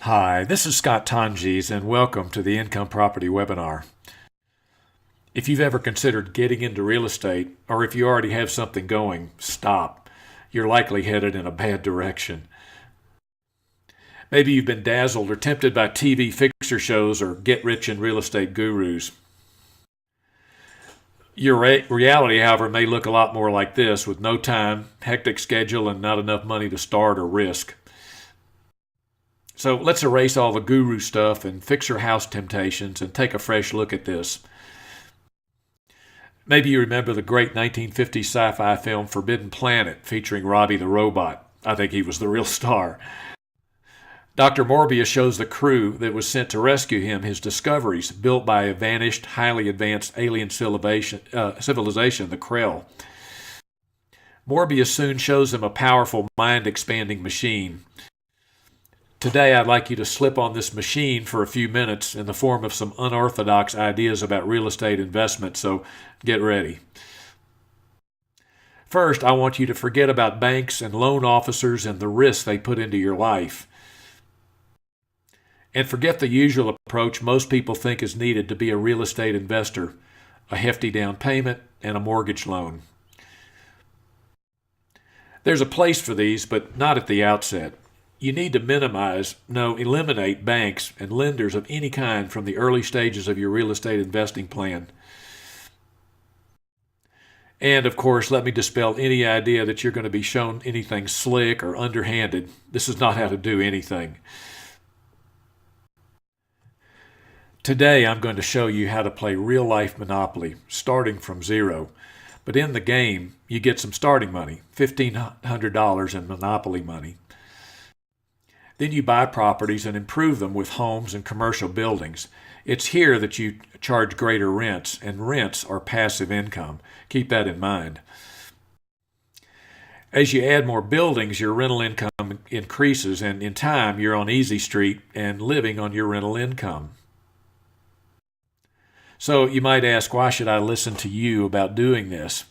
Hi, this is Scott Tonjes, and welcome to the Income Property Webinar. If you've ever considered getting into real estate, or if you already have something going, stop. You're likely headed in a bad direction. Maybe you've been dazzled or tempted by TV fixer shows or get-rich-in-real-estate gurus. Your reality, however, may look a lot more like this, with no time, hectic schedule, and not enough money to start or risk. So let's erase all the guru stuff and fixer house temptations and take a fresh look at this. Maybe you remember the great 1950s sci-fi film Forbidden Planet featuring Robbie the Robot. I think he was the real star. Dr. Morbius shows the crew that was sent to rescue him his discoveries built by a vanished, highly advanced alien civilization, the Krell. Morbius soon shows them a powerful, mind-expanding machine. Today, I'd like you to slip on this machine for a few minutes in the form of some unorthodox ideas about real estate investment, so get ready. First, I want you to forget about banks and loan officers and the risks they put into your life. And forget the usual approach most people think is needed to be a real estate investor: a hefty down payment and a mortgage loan. There's a place for these, but not at the outset. You need to eliminate banks and lenders of any kind from the early stages of your real estate investing plan. And of course, let me dispel any idea that you're going to be shown anything slick or underhanded. This is not how to do anything. Today, I'm going to show you how to play real-life Monopoly, starting from zero. But in the game, you get some starting money, $1,500 in Monopoly money. Then you buy properties and improve them with homes and commercial buildings. It's here that you charge greater rents, and rents are passive income. Keep that in mind. As you add more buildings, your rental income increases, and in time, you're on Easy Street and living on your rental income. So you might ask, why should I listen to you about doing this?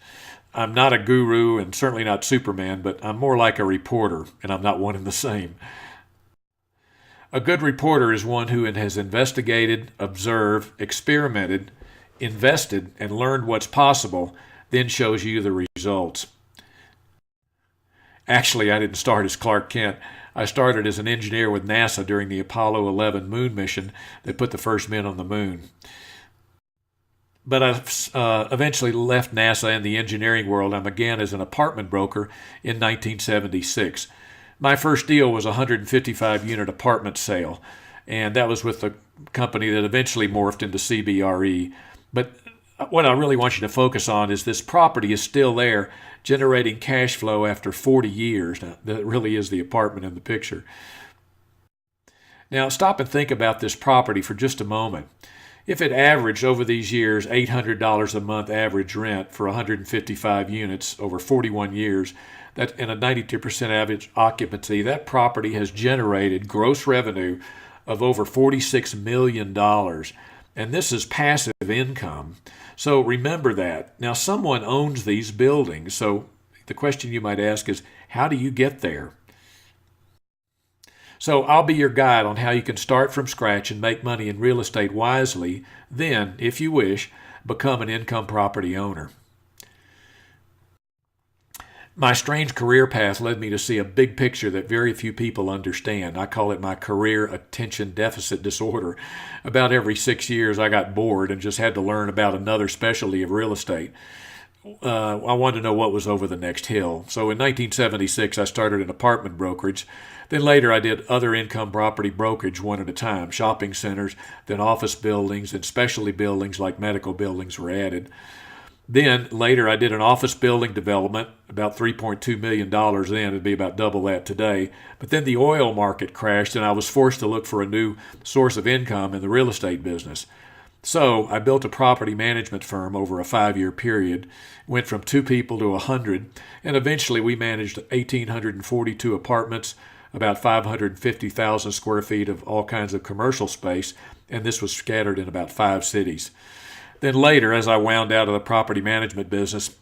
I'm not a guru and certainly not Superman, but I'm more like a reporter, and I'm not one and the same. A good reporter is one who has investigated, observed, experimented, invested, and learned what's possible, then shows you the results. Actually, I didn't start as Clark Kent. I started as an engineer with NASA during the Apollo 11 moon mission that put the first men on the moon. But I eventually left NASA and the engineering world. I began as an apartment broker in 1976. My first deal was a 155-unit apartment sale, and that was with the company that eventually morphed into CBRE. But what I really want you to focus on is this property is still there, generating cash flow after 40 years. Now, that really is the apartment in the picture. Now, stop and think about this property for just a moment. If it averaged over these years $800 a month average rent for 155 units over 41 years, and a 92% average occupancy, that property has generated gross revenue of over $46 million. And this is passive income. So remember that. Now, someone owns these buildings. So the question you might ask is, how do you get there? So I'll be your guide on how you can start from scratch and make money in real estate wisely. Then, if you wish, become an income property owner. My strange career path led me to see a big picture that very few people understand. I call it my career attention deficit disorder. About every 6 years, I got bored and just had to learn about another specialty of real estate. I wanted to know what was over the next hill. So in 1976, I started an apartment brokerage. Then later, I did other income property brokerage one at a time. Shopping centers, then office buildings, and specialty buildings like medical buildings were added. Then later I did an office building development, about $3.2 million then. It'd be about double that today. But then the oil market crashed and I was forced to look for a new source of income in the real estate business. So I built a property management firm over a 5-year period, went from 2 people to 100, and eventually we managed 1,842 apartments, about 550,000 square feet of all kinds of commercial space, and this was scattered in about 5 cities. Then later, as I wound out of the property management business,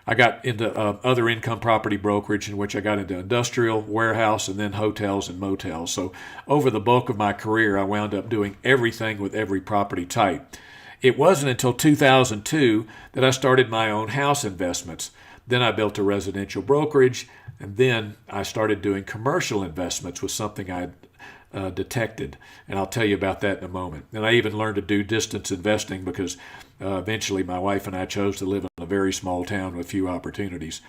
I got into other income property brokerage, in which I got into industrial, warehouse, and then hotels and motels. So over the bulk of my career, I wound up doing everything with every property type. It wasn't until 2002 that I started my own house investments. Then I built a residential brokerage, and then I started doing commercial investments with something I detected, and I'll tell you about that in a moment. And I even learned to do distance investing because eventually my wife and I chose to live in a very small town with few opportunities.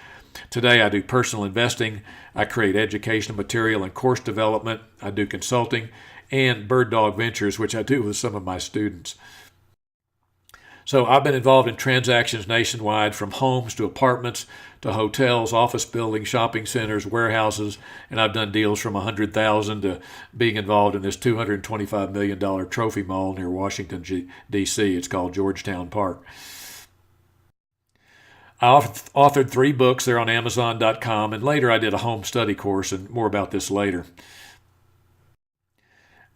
Today I do personal investing, I create educational material and course development, I do consulting, and Bird Dog Ventures, which I do with some of my students. So I've been involved in transactions nationwide, from homes to apartments to hotels, office buildings, shopping centers, warehouses, and I've done deals from $100,000 to being involved in this $225 million trophy mall near Washington, D.C. It's called Georgetown Park. I authored 3 books. They're on Amazon.com, and later I did a home study course, and more about this later.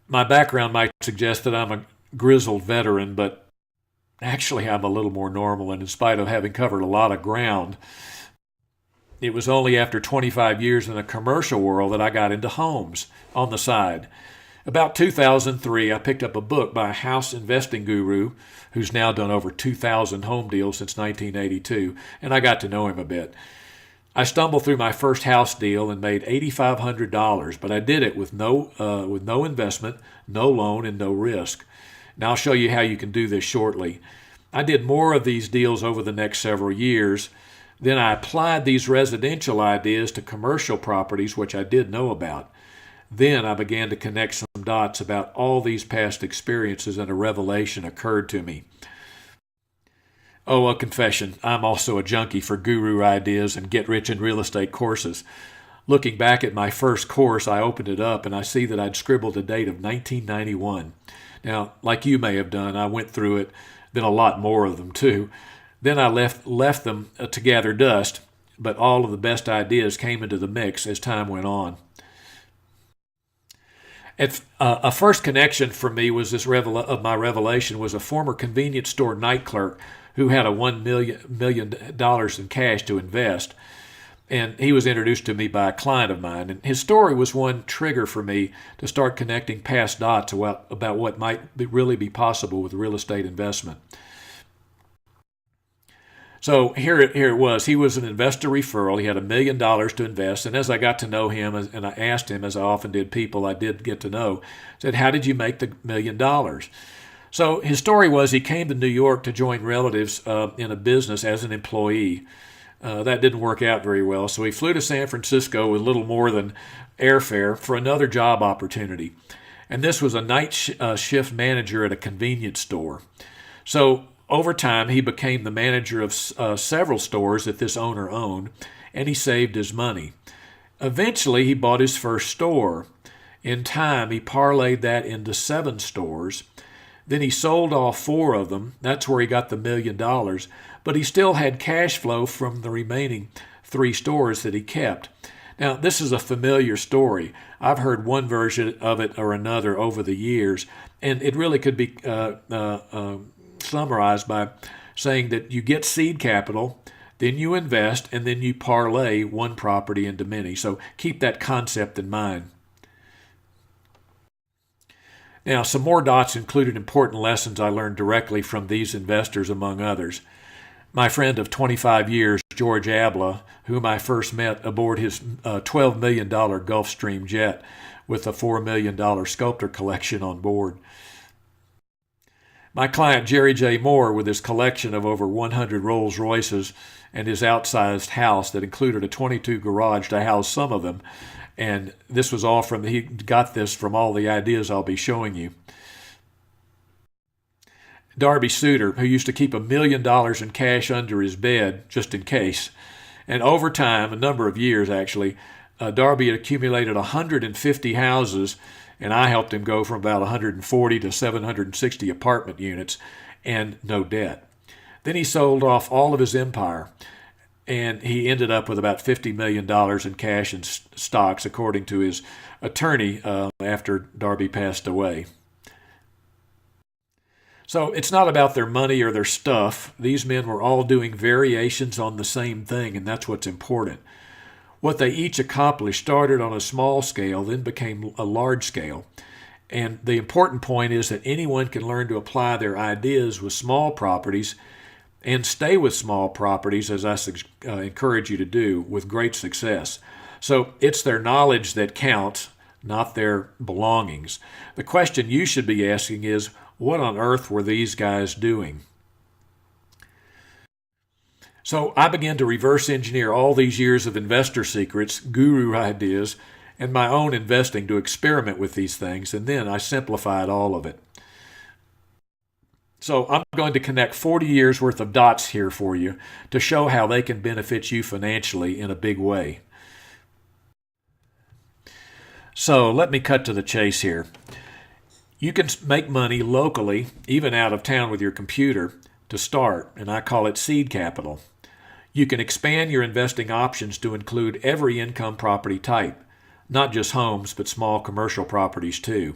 My background might suggest that I'm a grizzled veteran, but actually I'm a little more normal, and in spite of having covered a lot of ground, it was only after 25 years in the commercial world that I got into homes on the side. About 2003, I picked up a book by a house investing guru who's now done over 2,000 home deals since 1982, and I got to know him a bit. I stumbled through my first house deal and made $8,500, but I did it with no investment, no loan, and no risk. Now I'll show you how you can do this shortly. I did more of these deals over the next several years. Then I applied these residential ideas to commercial properties, which I did know about. Then I began to connect some dots about all these past experiences, and a revelation occurred to me. Oh, a confession. I'm also a junkie for guru ideas and get-rich-in-real-estate courses. Looking back at my first course, I opened it up and I see that I'd scribbled a date of 1991. Now, like you may have done, I went through it, then a lot more of them too. Then I left them to gather dust, but all of the best ideas came into the mix as time went on. A first connection for me was my revelation was a former convenience store night clerk who had $1 million in cash to invest. And he was introduced to me by a client of mine. And his story was one trigger for me to start connecting past dots about what might really be possible with real estate investment. So here it was. He was an investor referral. He had $1 million to invest. And as I got to know him, and I asked him, as I often did people I did get to know, said, "How did you make the $1 million?" So his story was he came to New York to join relatives in a business as an employee. That didn't work out very well, so he flew to San Francisco with little more than airfare for another job opportunity. And this was a night shift manager at a convenience store. So over time, he became the manager of several stores that this owner owned, and he saved his money. Eventually, he bought his first store. In time, he parlayed that into 7 stores. Then he sold off 4 of them. That's where he got the $1 million. But he still had cash flow from the remaining 3 stores that he kept. Now, this is a familiar story. I've heard one version of it or another over the years, and it really could be summarized by saying that you get seed capital, then you invest, and then you parlay one property into many. So keep that concept in mind. Now, some more dots included important lessons I learned directly from these investors, among others. My friend of 25 years, George Abla, whom I first met aboard his $12 million Gulfstream jet with a $4 million sculptor collection on board. My client, Jerry J. Moore, with his collection of over 100 Rolls Royces and his outsized house that included a 22 garage to house some of them. And this was all he got this from all the ideas I'll be showing you. Darby Suter, who used to keep $1 million in cash under his bed, just in case. And over time, a number of years actually, Darby had accumulated 150 houses, and I helped him go from about 140 to 760 apartment units and no debt. Then he sold off all of his empire, and he ended up with about $50 million in cash and stocks, according to his attorney, after Darby passed away. So it's not about their money or their stuff. These men were all doing variations on the same thing, and that's what's important. What they each accomplished started on a small scale, then became a large scale. And the important point is that anyone can learn to apply their ideas with small properties and stay with small properties, as I encourage you to do, with great success. So it's their knowledge that counts, not their belongings. The question you should be asking is, what on earth were these guys doing? So I began to reverse engineer all these years of investor secrets, guru ideas, and my own investing to experiment with these things, and then I simplified all of it. So I'm going to connect 40 years worth of dots here for you to show how they can benefit you financially in a big way. So let me cut to the chase here. You can make money locally, even out of town with your computer, to start, and I call it seed capital. You can expand your investing options to include every income property type, not just homes, but small commercial properties too.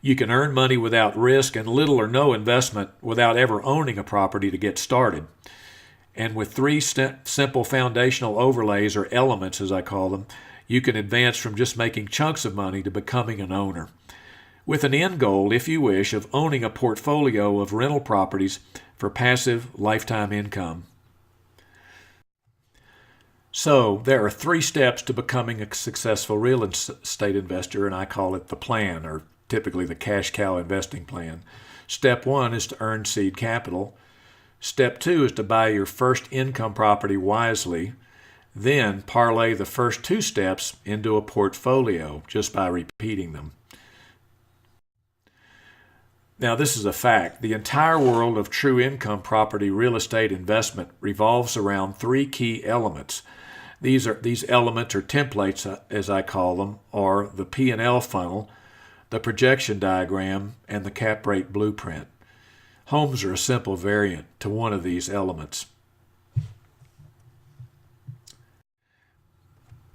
You can earn money without risk and little or no investment without ever owning a property to get started. And with three simple foundational overlays, or elements as I call them, you can advance from just making chunks of money to becoming an owner, with an end goal, if you wish, of owning a portfolio of rental properties for passive lifetime income. So there are 3 steps to becoming a successful real estate investor, and I call it the plan, or typically the cash cow investing plan. Step 1 is to earn seed capital. Step 2 is to buy your first income property wisely. Then parlay the first 2 steps into a portfolio just by repeating them. Now, this is a fact. The entire world of true income property real estate investment revolves around 3 key elements. These elements, or templates as I call them, are the P&L funnel, the projection diagram, and the cap rate blueprint. Homes are a simple variant to one of these elements.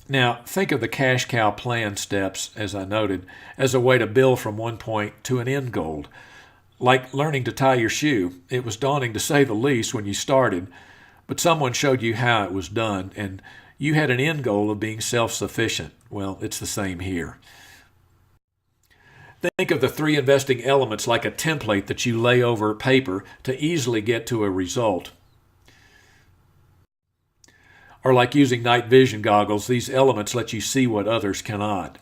Now, think of the cash cow plan steps, as I noted, as a way to build from one point to an end goal. Like learning to tie your shoe, it was daunting to say the least when you started, but someone showed you how it was done, and you had an end goal of being self-sufficient. Well, it's the same here. Think of the 3 investing elements like a template that you lay over paper to easily get to a result. Or like using night vision goggles, these elements let you see what others cannot.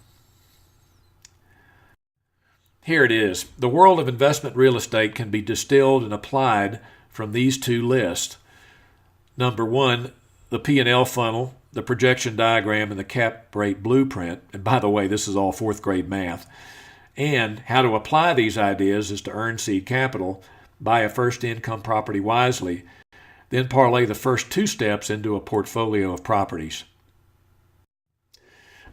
Here it is. The world of investment real estate can be distilled and applied from these 2 lists. Number 1, the P&L funnel, the projection diagram, and the cap rate blueprint. And by the way, this is all 4th grade math. And how to apply these ideas is to earn seed capital, buy a first income property wisely, then parlay the first 2 steps into a portfolio of properties.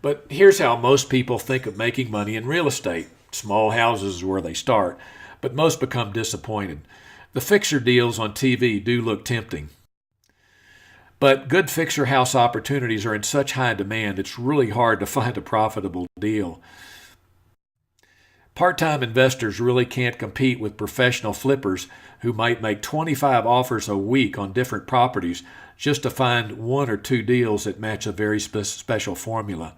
But here's how most people think of making money in real estate. Small houses is where they start, but most become disappointed. The fixer deals on TV do look tempting. But good fixer house opportunities are in such high demand, it's really hard to find a profitable deal. Part-time investors really can't compete with professional flippers who might make 25 offers a week on different properties just to find 1 or 2 deals that match a very special formula.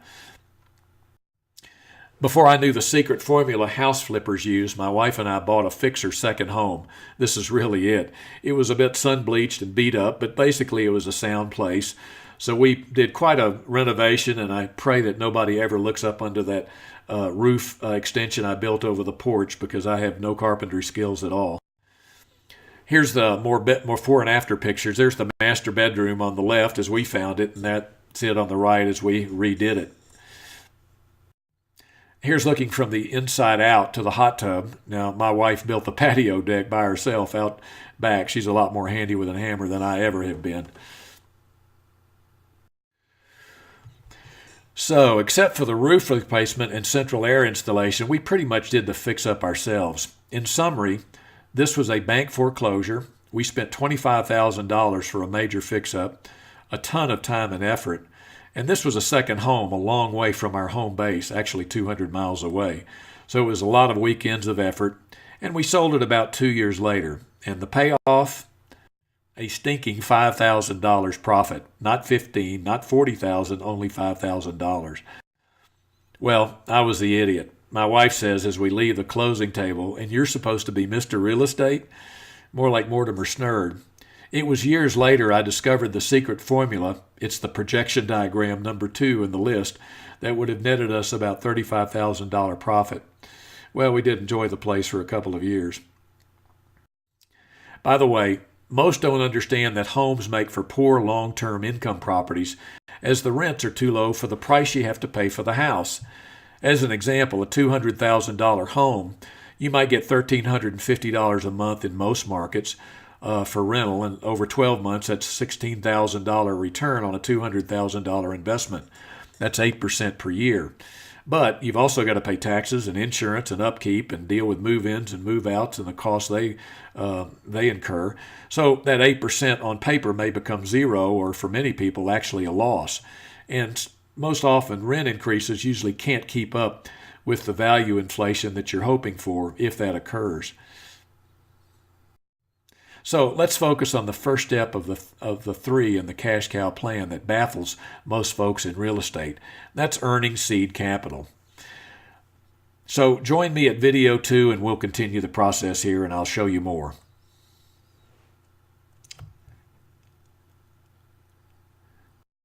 Before I knew the secret formula house flippers use, my wife and I bought a fixer second home. This is really it. It was a bit sun-bleached and beat up, but basically it was a sound place. So we did quite a renovation, and I pray that nobody ever looks up under that roof extension I built over the porch, because I have no carpentry skills at all. Here's the more before and after pictures. There's the master bedroom on the left as we found it, and that's it on the right as we redid it. Here's looking from the inside out to the hot tub. Now, my wife built the patio deck by herself out back. She's a lot more handy with a hammer than I ever have been. So, except for the roof replacement and central air installation, we pretty much did the fix-up ourselves. In summary, this was a bank foreclosure. We spent $25,000 for a major fix-up, a ton of time and effort. And this was a second home a long way from our home base, actually 200 miles away. So it was a lot of weekends of effort. And we sold it about 2 years later. And the payoff, a stinking $5,000 profit. Not 15, not 40,000, only $5,000. Well, I was the idiot. My wife says as we leave the closing table, and you're supposed to be Mr. Real Estate? More like Mortimer Snerd. It was years later I discovered the secret formula. It's the projection diagram number 2 in the list that would have netted us about $35,000 profit. Well, we did enjoy the place for a couple of years. By the way, most don't understand that homes make for poor long-term income properties as the rents are too low for the price you have to pay for the house. As an example, a $200,000 home, you might get $1,350 a month in most markets for rental, and over 12 months, that's $16,000 return on a $200,000 investment. That's 8% per year. But you've also got to pay taxes and insurance and upkeep and deal with move-ins and move-outs and the costs they incur. So that 8% on paper may become zero, or for many people, actually a loss. And most often, rent increases usually can't keep up with the value inflation that you're hoping for if that occurs. So let's focus on the first step of the 3 in the cash cow plan that baffles most folks in real estate. That's earning seed capital. So join me at video 2 and we'll continue the process here and I'll show you more.